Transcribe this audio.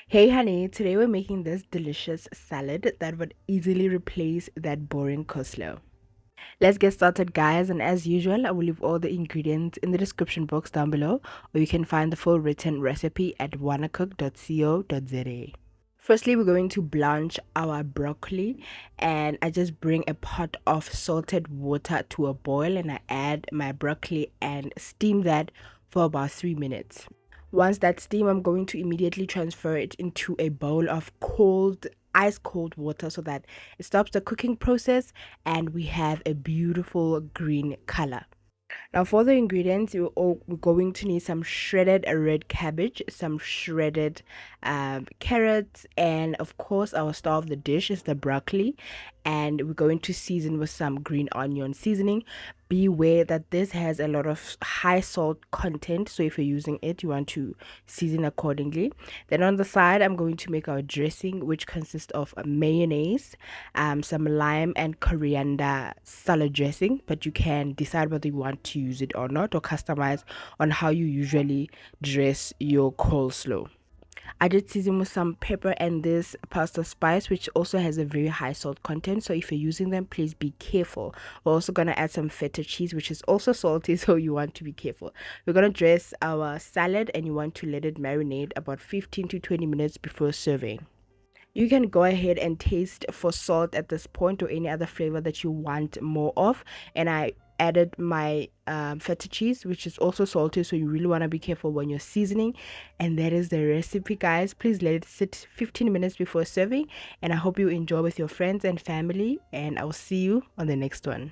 Hey honey, today we're making this delicious salad that would easily replace that boring coleslaw. Let's get started, guys, and as usual, I will leave all the ingredients in the description box down below, or you can find the full written recipe at wannacook.co.za. Firstly, we're going to blanch our broccoli, and I just bring a pot of salted water to a boil and I add my broccoli and steam that for about 3 minutes. Once that steam, I'm going to immediately transfer it into a bowl of ice cold water so that it stops the cooking process and we have a beautiful green color. Now, for the ingredients, we're going to need some shredded red cabbage, some shredded carrots, and of course, our star of the dish is the broccoli. And we're going to season with some green onion seasoning. Beware that this has a lot of high salt content, so if you're using it, you want to season accordingly. Then on the side, I'm going to make our dressing, which consists of a mayonnaise, some lime and coriander salad dressing, but you can decide whether you want to use it or not, or customize on how you usually dress your coleslaw. I did season with some pepper and this pasta spice, which also has a very high salt content. So if you're using them, please be careful. We're also going to add some feta cheese, which is also salty, so you want to be careful. We're going to dress our salad and you want to let it marinate about 15 to 20 minutes before serving. You can go ahead and taste for salt at this point or any other flavor that you want more of. And I added my feta cheese, which is also salty, so you really want to be careful when you're seasoning. And that is the recipe, guys. Please let it sit 15 minutes before serving, and I hope you enjoy with your friends and family, and I'll see you on the next one.